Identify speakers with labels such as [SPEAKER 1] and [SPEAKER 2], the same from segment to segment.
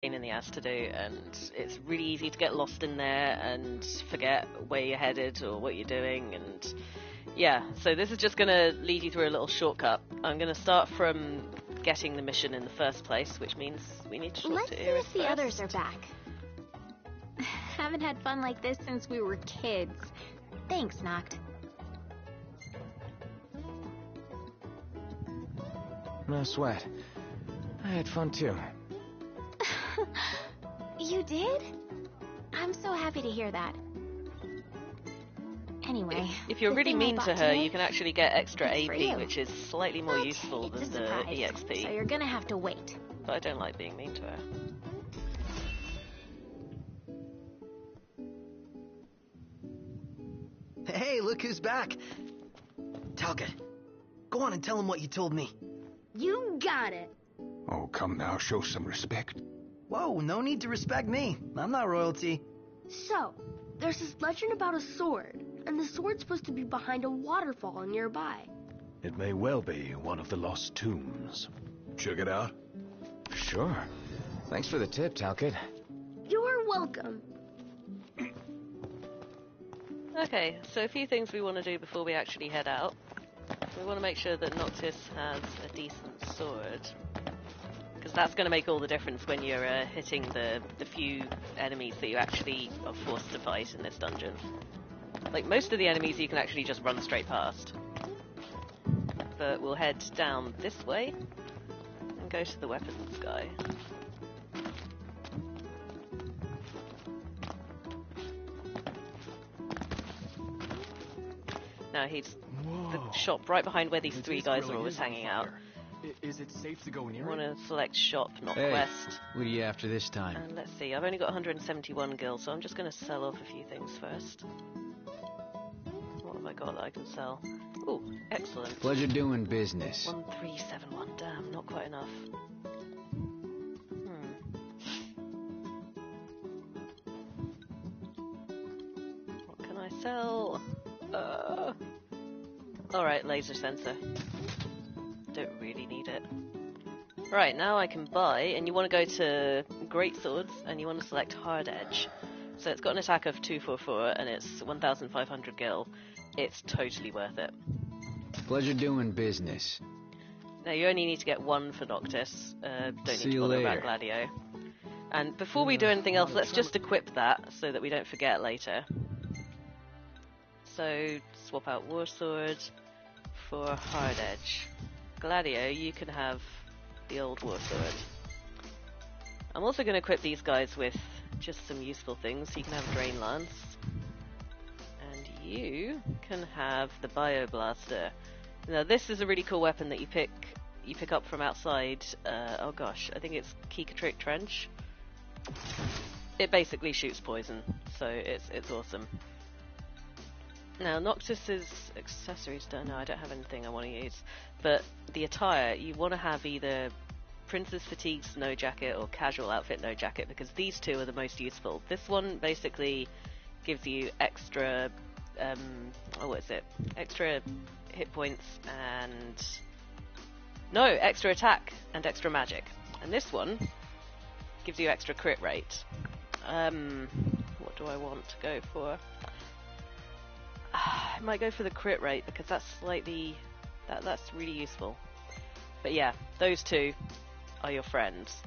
[SPEAKER 1] pain in the ass to do, and it's really easy to get lost in there and forget where you're headed or what you're doing, and yeah, so this is just going to lead you through a little shortcut. I'm going to start from getting the mission in the first place, which means we need to talk to Iris
[SPEAKER 2] Let's see if the
[SPEAKER 1] first.
[SPEAKER 2] others are back. Haven't had fun like this since we were kids. Thanks, Noct.
[SPEAKER 3] No sweat. I had fun too.
[SPEAKER 2] You did? I'm so happy to hear that. Anyway,
[SPEAKER 1] If you're
[SPEAKER 2] the
[SPEAKER 1] really
[SPEAKER 2] thing I
[SPEAKER 1] mean
[SPEAKER 2] bought
[SPEAKER 1] to her,
[SPEAKER 2] today,
[SPEAKER 1] you can actually get extra
[SPEAKER 2] it's for
[SPEAKER 1] AP,
[SPEAKER 2] you.
[SPEAKER 1] which is slightly more useful
[SPEAKER 2] it's a
[SPEAKER 1] than the
[SPEAKER 2] surprise,
[SPEAKER 1] EXP.
[SPEAKER 2] so you're gonna have to wait.
[SPEAKER 1] But I don't like being mean to her.
[SPEAKER 4] Hey, look who's back. Talcott, go on and tell him what you told me.
[SPEAKER 5] You got it.
[SPEAKER 6] Oh, come now, show some respect.
[SPEAKER 4] Whoa, no need to respect me. I'm not royalty.
[SPEAKER 5] So, there's this legend about a sword, and the sword's supposed to be behind a waterfall nearby.
[SPEAKER 6] It may well be one of the lost tombs. Check it out.
[SPEAKER 3] Sure. Thanks for the tip, Talcott.
[SPEAKER 5] You're welcome.
[SPEAKER 1] Okay, so a few things we want to do before we actually head out. We want to make sure that Noctis has a decent sword, because that's going to make all the difference when you're hitting the few enemies that you actually are forced to fight in this dungeon. Like, most of the enemies you can actually just run straight past. But we'll head down this way and go to the weapons guy. Now he's the shop right behind where these three guys are always hanging out.
[SPEAKER 7] Is it safe to go near
[SPEAKER 1] I want
[SPEAKER 7] it?
[SPEAKER 1] to select shop, not
[SPEAKER 3] Hey,
[SPEAKER 1] quest.
[SPEAKER 3] what are you after this time?
[SPEAKER 1] And let's see, I've only got 171 gil, so I'm just going to sell off a few things first. What have I got that I can sell? Ooh, excellent.
[SPEAKER 3] Pleasure doing business.
[SPEAKER 1] 1371, damn, not quite enough. What can I sell? Alright, laser sensor. Don't really need it. Right, now I can buy, and you want to go to Great Swords, and you want to select Hard Edge. So it's got an attack of 244, and it's 1,500 gil. It's totally worth it.
[SPEAKER 3] Pleasure doing business.
[SPEAKER 1] Now you only need to get one for Noctis. Don't
[SPEAKER 3] See
[SPEAKER 1] need to
[SPEAKER 3] you
[SPEAKER 1] bother about
[SPEAKER 3] later.
[SPEAKER 1] Gladio. And before we do anything else, let's just equip that so that we don't forget later. So swap out War Sword for Hard Edge. Gladio, you can have the old War Sword. I'm also going to equip these guys with just some useful things. You can have Drain Lance. And you can have the Bioblaster. Now this is a really cool weapon that you pick up from outside, oh gosh, I think it's Choco-Trash Trench. It basically shoots poison, so it's awesome. Now Noctis's accessories, no, I don't have anything I want to use, but the attire, you want to have either Prince's Fatigue Snow Jacket or Casual Outfit No Jacket, because these two are the most useful. This one basically gives you extra, extra hit points and... No, extra attack and extra magic. And this one gives you extra crit rate. What do I want to go for? I might go for the crit rate because that's slightly... that's really useful. But yeah, those two are your friends.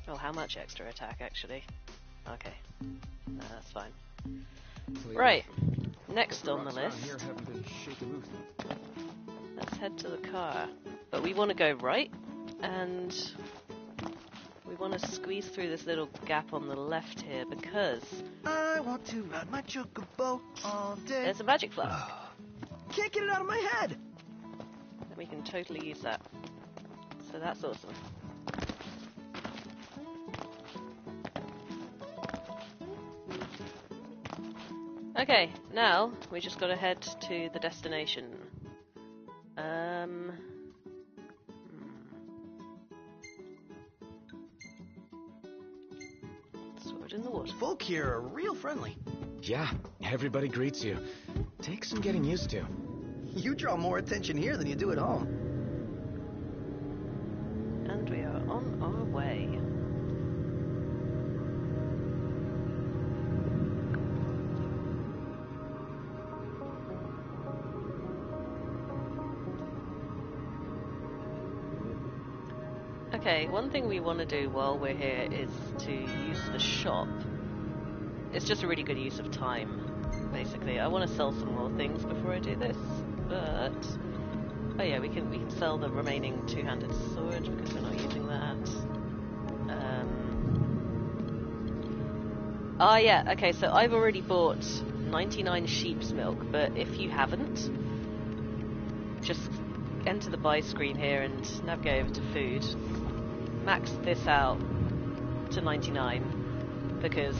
[SPEAKER 1] Oh, how much extra attack actually? Okay, no, that's fine. Right, next on the list, let's head to the car. But we want to go right, and we want to squeeze through this little gap on the left here because
[SPEAKER 4] I want to ride my chocobo all day.
[SPEAKER 1] there's a magic flask.
[SPEAKER 4] Can't get it out of my head.
[SPEAKER 1] And we can totally use that. So that's awesome. Okay, now we just gotta head to the destination. Sword in the water.
[SPEAKER 4] Folk here are real friendly.
[SPEAKER 3] Yeah, everybody greets you. Takes some getting used to.
[SPEAKER 4] You draw more attention here than you do at home.
[SPEAKER 1] on our way. Okay, one thing we want to do while we're here is to use the shop. It's just a really good use of time, basically. I want to sell some more things before I do this, but... Oh yeah, we can sell the remaining two-handed sword because we're not using that. Ah yeah, okay, so I've already bought 99 sheep's milk, but if you haven't, just enter the buy screen here and navigate over to food. Max this out to 99 because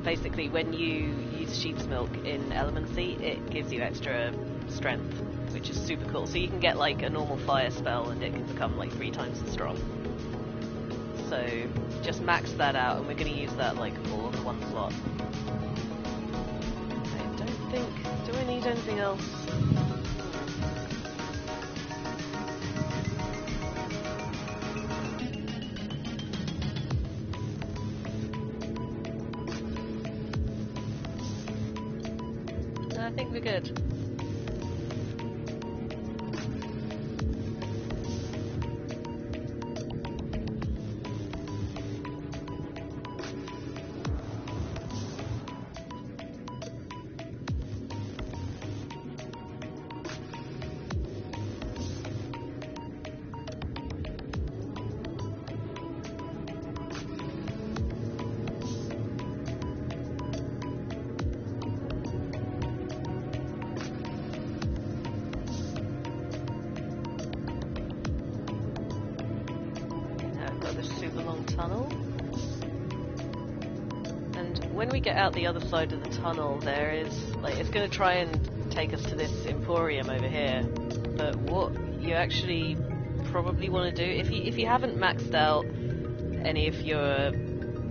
[SPEAKER 1] basically when you use sheep's milk in Elemency, it gives you extra strength, which is super cool. So you can get like a normal fire spell and it can become like 3 times as strong. So just max that out, and we're going to use that like all in one slot. I don't think... Do I need anything else? No, I think we're good. Tunnel, and when we get out the other side of the tunnel, there is like it's going to try and take us to this emporium over here. But what you actually probably want to do, if you haven't maxed out any of your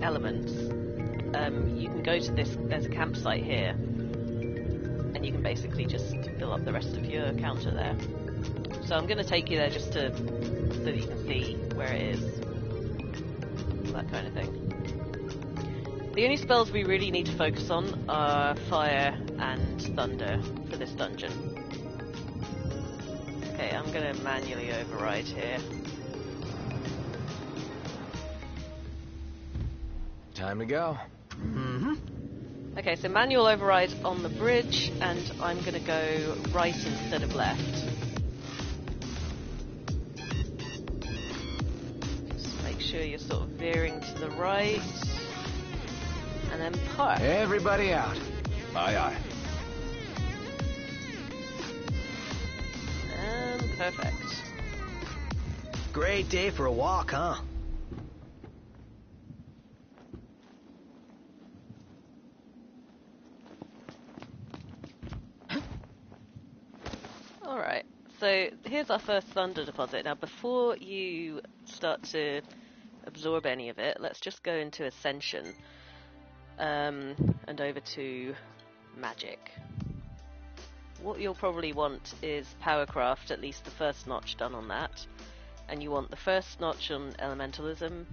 [SPEAKER 1] elements, you can go to this. There's a campsite here, and you can basically just fill up the rest of your counter there. So I'm going to take you there just so that you can see where it is. That kind of thing. The only spells we really need to focus on are fire and thunder for this dungeon. Okay, I'm going to manually override here.
[SPEAKER 3] Time to go.
[SPEAKER 4] Mm-hmm.
[SPEAKER 1] Okay, so manual override on the bridge, and I'm going to go right instead of left. Sure you're sort of veering to the right, and then park.
[SPEAKER 3] Everybody out.
[SPEAKER 6] Aye, aye.
[SPEAKER 1] And perfect.
[SPEAKER 4] Great day for a walk, huh?
[SPEAKER 1] Alright, so here's our first thunder deposit. Now before you start to absorb any of it, let's just go into Ascension and over to Magic. What you'll probably want is Powercraft, at least the first notch done on that, and you want the first notch on Elementalism.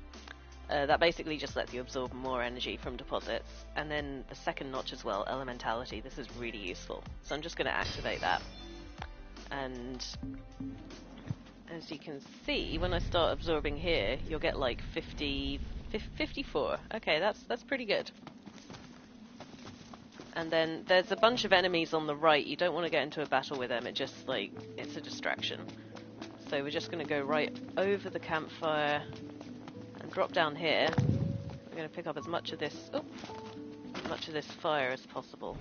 [SPEAKER 1] That basically just lets you absorb more energy from deposits, and then the second notch as well, Elementality. This is really useful, so I'm just going to activate that. And as you can see, when I start absorbing here, you'll get like 54. Okay, that's pretty good. And then there's a bunch of enemies on the right. You don't want to get into a battle with them. It just like it's a distraction. So we're just going to go right over the campfire and drop down here. We're going to pick up as much of this fire as possible.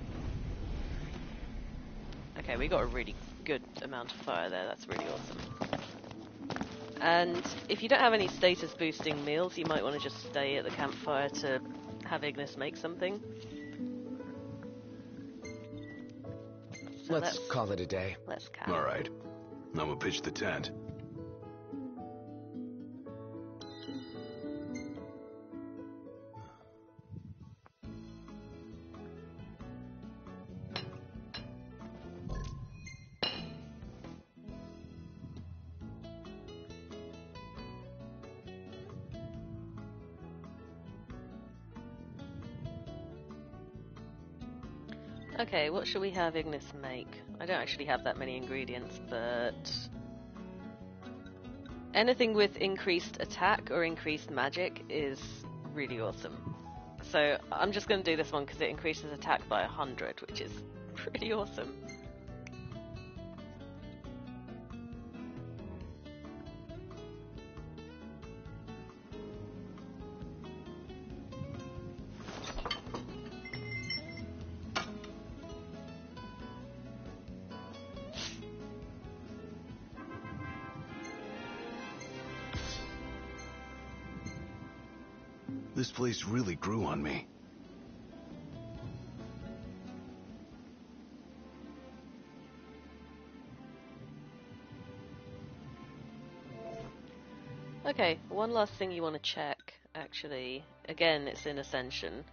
[SPEAKER 1] Okay, we got a really good amount of fire there. That's really awesome. And if you don't have any status boosting meals, you might want to just stay at the campfire to have Ignis make something. So
[SPEAKER 3] Let's call it a day.
[SPEAKER 1] Let's camp.
[SPEAKER 6] All right. I'm gonna pitch the tent.
[SPEAKER 1] Okay, what should we have Ignis make? I don't actually have that many ingredients, but... anything with increased attack or increased magic is really awesome. So I'm just going to do this one because it increases attack by 100, which is pretty awesome.
[SPEAKER 6] This place really grew on me.
[SPEAKER 1] Okay, one last thing you want to check, actually. Again, it's in Ascension.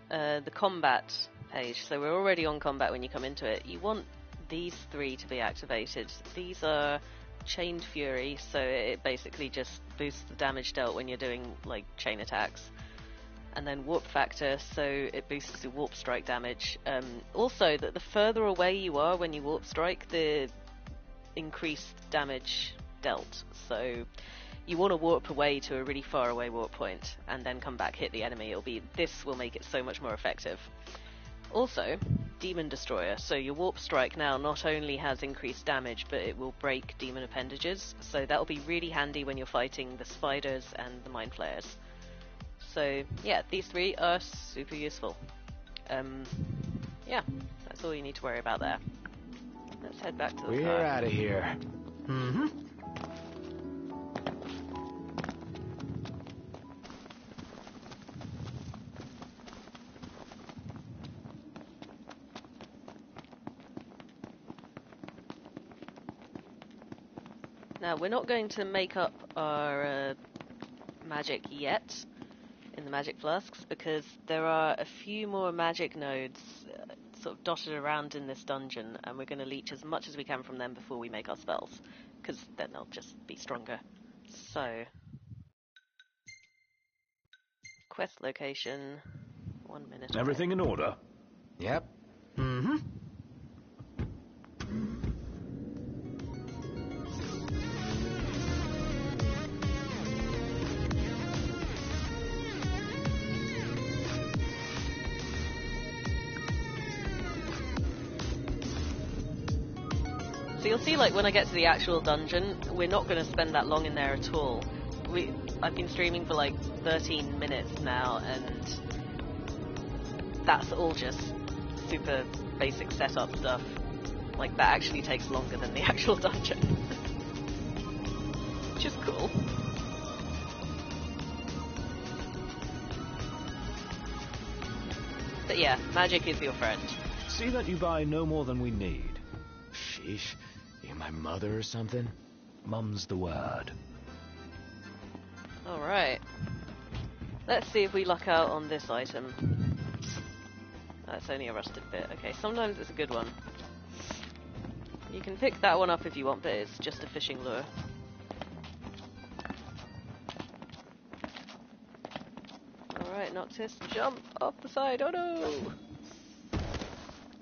[SPEAKER 1] The combat page. So we're already on combat when you come into it. You want these 3 to be activated. These are Chained Fury, so it basically just boosts the damage dealt when you're doing, like, chain attacks. And then Warp Factor, so it boosts the Warp Strike damage. Also, that the further away you are when you Warp Strike, the increased damage dealt. So you want to warp away to a really far away warp point, and then come back, hit the enemy. This will make it so much more effective. Also, Demon Destroyer, so your Warp Strike now not only has increased damage, but it will break demon appendages, so that'll be really handy when you're fighting the spiders and the Mind Flayers. So, yeah, these 3 are super useful. Yeah, that's all you need to worry about there. Let's head back to the car.
[SPEAKER 3] We're out of here.
[SPEAKER 4] Mm-hmm.
[SPEAKER 1] Now, we're not going to make up our magic yet in the magic flasks, because there are a few more magic nodes sort of dotted around in this dungeon, and we're going to leech as much as we can from them before we make our spells, because then they'll just be stronger. So, quest location, 1 minute away.
[SPEAKER 6] Everything in order?
[SPEAKER 3] Yep.
[SPEAKER 4] Mm-hmm.
[SPEAKER 1] So you'll see, like, when I get to the actual dungeon, we're not going to spend that long in there at all. I've been streaming for like 13 minutes now, and that's all just super basic setup stuff. Like, that actually takes longer than the actual dungeon. Which is cool. But yeah, magic is your friend.
[SPEAKER 6] See that you buy no more than we need.
[SPEAKER 3] Sheesh. You my mother or something?
[SPEAKER 6] Mum's the word.
[SPEAKER 1] Alright. Let's see if we luck out on this item. That's only a rusted bit. Okay, sometimes it's a good one. You can pick that one up if you want, but it's just a fishing lure. Alright, Noctis, jump off the side. Oh no!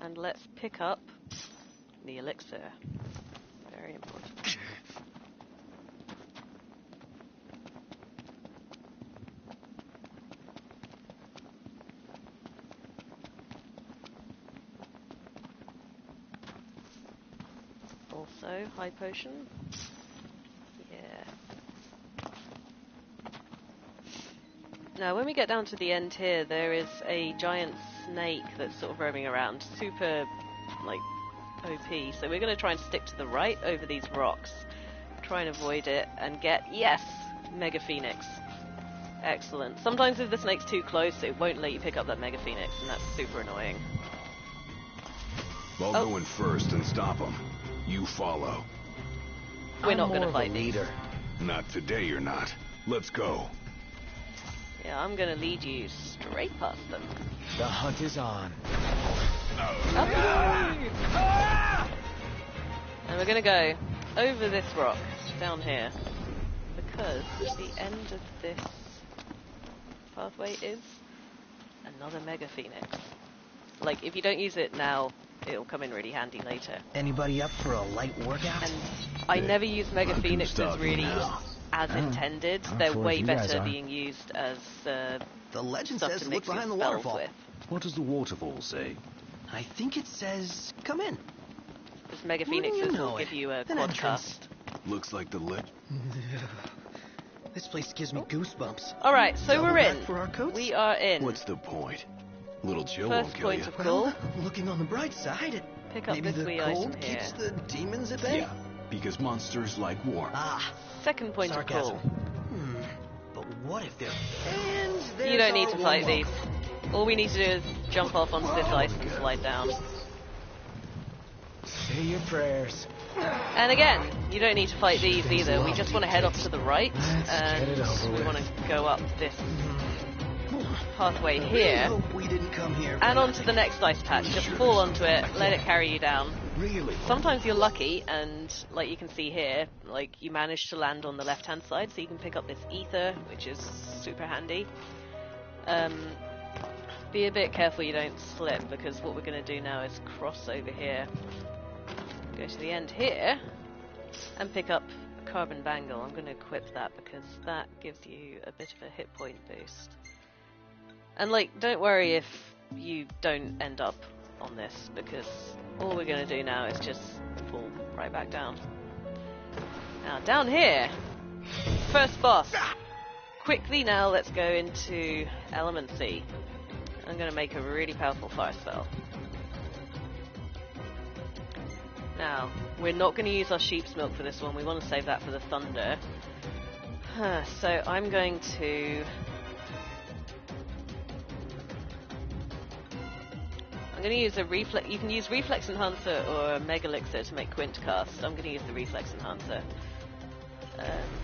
[SPEAKER 1] And let's pick up the elixir. Very important. Also, high potion. Yeah. Now, when we get down to the end here, there is a giant snake that's sort of roaming around. Super, like, OP. So we're going to try and stick to the right over these rocks. Try and avoid it and get, yes, Mega Phoenix. Excellent. Sometimes if the snake's too close, it won't let you pick up that Mega Phoenix, and that's super annoying.
[SPEAKER 6] I'll go in first and stop him. You follow.
[SPEAKER 1] We're not going to fight these.
[SPEAKER 3] leader.
[SPEAKER 6] Not today, you're not. Let's go.
[SPEAKER 1] Yeah, I'm going to lead you straight past them.
[SPEAKER 3] The hunt is on.
[SPEAKER 1] And we're going to go over this rock, down here, because the end of this pathway is another Mega Phoenix. like, if you don't use it now, it'll come in really handy later.
[SPEAKER 4] Anybody up for a light workout?
[SPEAKER 1] And I never use Mega
[SPEAKER 6] I can
[SPEAKER 1] Phoenixes
[SPEAKER 6] stop you
[SPEAKER 1] really
[SPEAKER 6] now.
[SPEAKER 1] as intended. They're
[SPEAKER 3] for it
[SPEAKER 1] way
[SPEAKER 3] if you guys
[SPEAKER 1] better
[SPEAKER 3] are.
[SPEAKER 1] being used as
[SPEAKER 4] The legend
[SPEAKER 1] stuff
[SPEAKER 4] says
[SPEAKER 1] to
[SPEAKER 4] to
[SPEAKER 1] mix
[SPEAKER 4] look behind the
[SPEAKER 1] your spells
[SPEAKER 4] waterfall.
[SPEAKER 1] with.
[SPEAKER 6] What does the waterfall say?
[SPEAKER 4] I think it says, come in.
[SPEAKER 1] Because Mega
[SPEAKER 4] Wouldn't you
[SPEAKER 1] Phoenixes
[SPEAKER 4] know
[SPEAKER 1] will
[SPEAKER 4] it?
[SPEAKER 1] give you a
[SPEAKER 4] An
[SPEAKER 1] quad
[SPEAKER 4] entrance.
[SPEAKER 1] cast.
[SPEAKER 6] Looks like the
[SPEAKER 4] This place gives me goosebumps.
[SPEAKER 1] Alright, so
[SPEAKER 4] Double
[SPEAKER 1] we're
[SPEAKER 4] back
[SPEAKER 1] in.
[SPEAKER 4] for our coats?
[SPEAKER 1] We are in.
[SPEAKER 6] What's the point? Little chill
[SPEAKER 1] First
[SPEAKER 6] won't kill
[SPEAKER 1] point
[SPEAKER 6] you.
[SPEAKER 1] of
[SPEAKER 4] Well,
[SPEAKER 1] call.
[SPEAKER 4] looking on the bright side,
[SPEAKER 1] Pick up
[SPEAKER 4] maybe
[SPEAKER 1] this
[SPEAKER 4] the
[SPEAKER 1] wee
[SPEAKER 4] cold
[SPEAKER 1] item here.
[SPEAKER 4] keeps the demons at bay?
[SPEAKER 6] Yeah, because monsters like warmth.
[SPEAKER 4] Ah,
[SPEAKER 1] Second point
[SPEAKER 4] sarcasm.
[SPEAKER 1] of call.
[SPEAKER 4] But what if they're... And there's
[SPEAKER 1] You don't need
[SPEAKER 4] our
[SPEAKER 1] to fight
[SPEAKER 4] warm-up.
[SPEAKER 1] these. All we need to do is jump off onto this ice and slide down.
[SPEAKER 3] Say your prayers.
[SPEAKER 1] And again, you don't need to fight these either. We just want to head off to the right,
[SPEAKER 3] Let's get
[SPEAKER 1] and
[SPEAKER 3] it over
[SPEAKER 1] we
[SPEAKER 3] with.
[SPEAKER 1] want to go up this pathway here,
[SPEAKER 4] Hope we didn't come here for
[SPEAKER 1] and onto
[SPEAKER 4] nothing.
[SPEAKER 1] the next ice patch. Just fall onto it, let it carry you down.
[SPEAKER 6] Really?
[SPEAKER 1] Sometimes you're lucky, and like you can see here, like you manage to land on the left-hand side, so you can pick up this ether, which is super handy. Be a bit careful you don't slip, because what we're going to do now is cross over here, go to the end here, and pick up a carbon bangle. I'm going to equip that because that gives you a bit of a hit point boost. And like, don't worry if you don't end up on this, because all we're going to do now is just fall right back down. Now down here, first boss. Quickly now, let's go into Elemency. I'm going to make a really powerful fire spell. Now, we're not going to use our sheep's milk for this one, we want to save that for the thunder. So I'm going to... I'm going to use a reflex... You can use Reflex Enhancer or a Mega Elixir to make Quint cast. I'm going to use the Reflex Enhancer.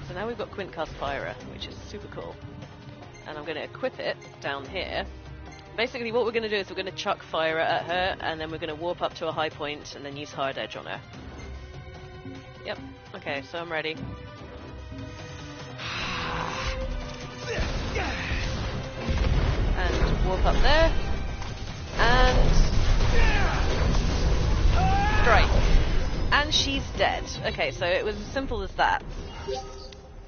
[SPEAKER 1] So now we've got Quint cast Fire, which is super cool. And I'm going to equip it down here. Basically what we're going to do is we're going to chuck Fire at her, and then we're going to warp up to a high point and then use Hard Edge on her. Yep, okay, so I'm ready. And warp up there. And... strike. And she's dead. Okay, so it was as simple as that.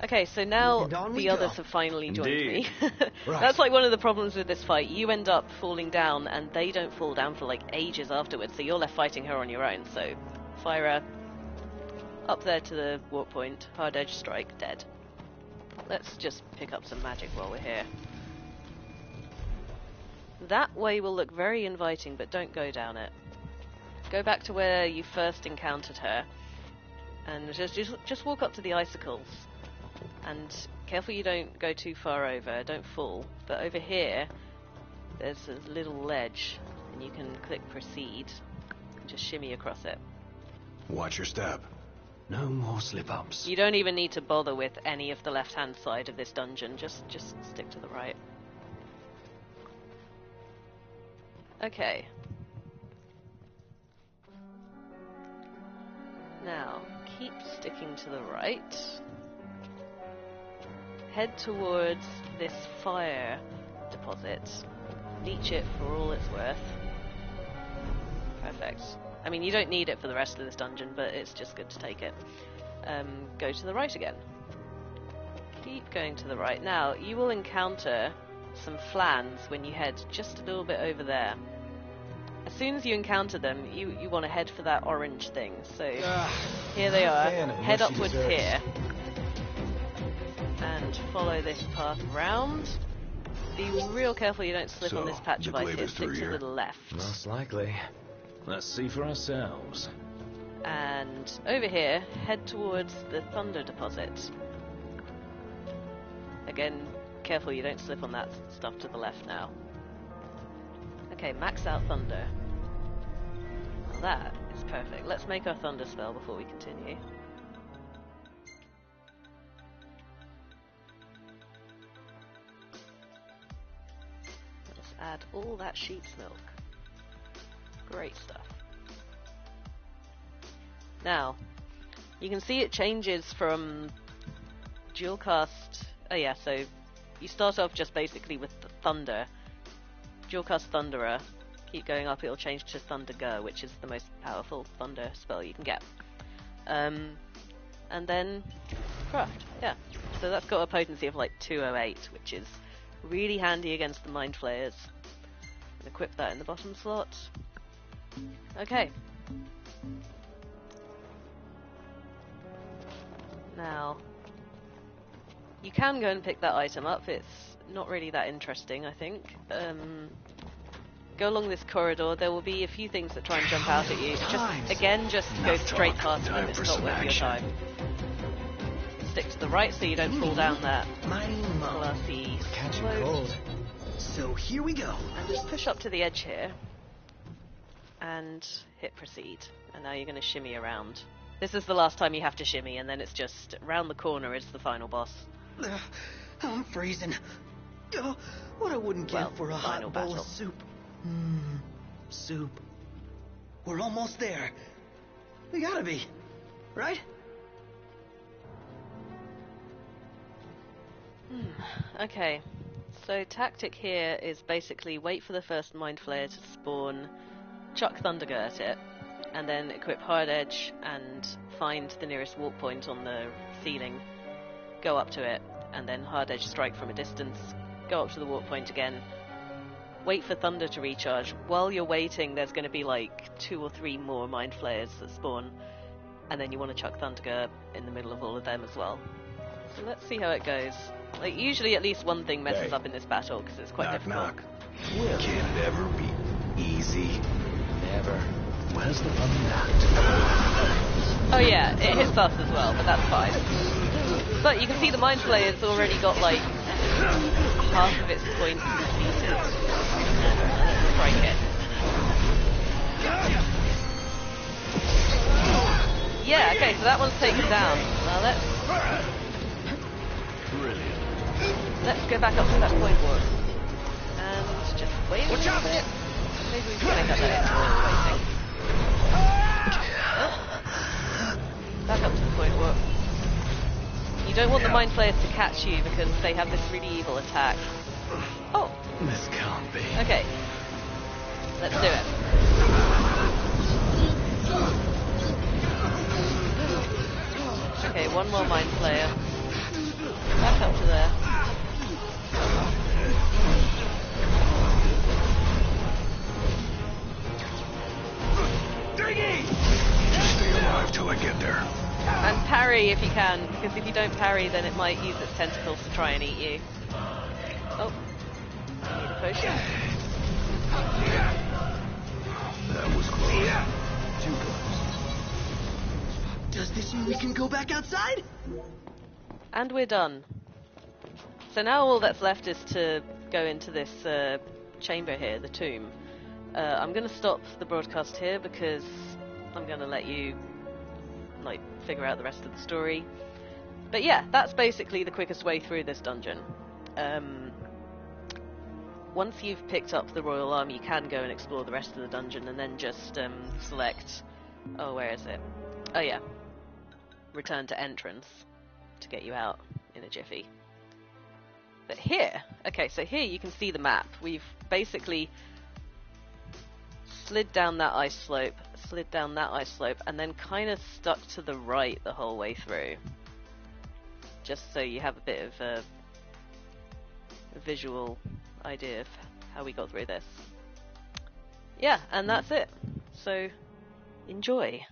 [SPEAKER 1] Okay, so now
[SPEAKER 4] And on we
[SPEAKER 1] the others
[SPEAKER 4] go.
[SPEAKER 1] have finally joined
[SPEAKER 6] Indeed.
[SPEAKER 1] me.
[SPEAKER 3] Right.
[SPEAKER 1] That's like one of the problems with this fight. You end up falling down, and they don't fall down for like ages afterwards, so you're left fighting her on your own. So, Fyra, up there to the warp point, hard edge strike, dead. Let's just pick up some magic while we're here. That way will look very inviting, but don't go down it. Go back to where you first encountered her, and just walk up to the icicles. And careful you don't go too far over, don't fall. But over here, there's a little ledge, and you can click proceed, and just shimmy across it.
[SPEAKER 6] Watch your step. No more slip-ups.
[SPEAKER 1] You don't even need to bother with any of the left-hand side of this dungeon, just stick to the right. Okay. Now, keep sticking to the right. Head towards this fire deposit. Leech it for all it's worth. Perfect. I mean, you don't need it for the rest of this dungeon, but it's just good to take it. Go to the right again. Keep going to the right. Now, you will encounter some flans when you head just a little bit over there. As soon as you encounter them, you want to head for that orange thing. So, here they are.
[SPEAKER 3] fan of
[SPEAKER 1] Head
[SPEAKER 3] what she
[SPEAKER 1] upwards
[SPEAKER 3] deserves.
[SPEAKER 1] here. And follow this path round. Be real careful you don't slip on
[SPEAKER 6] So,
[SPEAKER 1] this patch
[SPEAKER 6] the
[SPEAKER 1] of ice
[SPEAKER 6] glaive
[SPEAKER 1] here.
[SPEAKER 6] is
[SPEAKER 1] Stick
[SPEAKER 6] through
[SPEAKER 1] to
[SPEAKER 6] here?
[SPEAKER 1] the left.
[SPEAKER 3] Most likely.
[SPEAKER 6] Let's see for ourselves.
[SPEAKER 1] And over here, head towards the thunder deposit. Again, careful you don't slip on that stuff to the left now. Okay, max out thunder. Now that is perfect. Let's make our thunder spell before we continue. Let's add all that sheep's milk. Great stuff. Now, you can see it changes from dual cast. Oh yeah, so you start off just basically with the thunder, dual cast Thunderer, keep going up, it'll change to Thunder Gur, which is the most powerful thunder spell you can get. And then craft, yeah. So that's got a potency of like 208, which is really handy against the Mind Flayers. And equip that in the bottom slot. Okay. Now, you can go and pick that item up. It's not really that interesting, I think. Go along this corridor. There will be a few things that try and jump out at you. Just go straight past them. It's not worth your time. Stick to the right so you don't fall down that glassy slope.
[SPEAKER 4] So here we go.
[SPEAKER 1] And just push up to the edge here. And hit proceed. And now you're going to shimmy around. This is the last time you have to shimmy, and then it's just round the corner is the final boss.
[SPEAKER 4] I'm freezing. Oh, what I wouldn't give for a hot bowl of soup. Soup. We're almost there. We gotta be, right?
[SPEAKER 1] Okay. So tactic here is basically wait for the first Mind Flayer to spawn, chuck Thunder Gur at it, and then equip Hard Edge and find the nearest warp point on the ceiling, go up to it, and then Hard Edge strike from a distance, go up to the warp point again, wait for Thunder to recharge. While you're waiting, there's going to be like 2 or 3 more Mind Flayers that spawn, and then you want to chuck Thunder Gur in the middle of all of them as well. So let's see how it goes. Like, usually at least one thing messes up in this battle, because it's quite difficult.
[SPEAKER 6] Knock. Can it ever be easy?
[SPEAKER 3] Never.
[SPEAKER 6] Where's the fun knocked?
[SPEAKER 1] Oh yeah, it hits us as well, but that's fine. But you can see the Mind Flayer's already got like half of its points completed. Strike it. Yeah, okay, so that one's taken down. Now let's go back up to that point warp. And just wait a little bit. Maybe we can make up that while we're waiting. Back up to the point warp. You don't want the Mind Flayers to catch you because they have this really evil attack. Oh!
[SPEAKER 6] This can't be.
[SPEAKER 1] Okay. Let's do it. Okay, one more Mind Flayer. Back up to there.
[SPEAKER 6] Just stay alive till I get there.
[SPEAKER 1] And parry if you can, because if you don't parry, then it might use its tentacles to try and eat you. Oh. Need a potion.
[SPEAKER 6] That was close.
[SPEAKER 4] Too close. Does this mean we can go back outside?
[SPEAKER 1] And we're done. So now all that's left is to go into this chamber here, the tomb. I'm going to stop the broadcast here because I'm going to let you like figure out the rest of the story. But yeah, that's basically the quickest way through this dungeon. Once you've picked up the Royal Arm, you can go and explore the rest of the dungeon and then just select... Oh, where is it? Oh yeah. Return to entrance to get you out in a jiffy. But here, okay, so here you can see the map. We've basically slid down that ice slope, and then kind of stuck to the right the whole way through. Just so you have a bit of a visual idea of how we got through this. Yeah, and that's it. So, enjoy.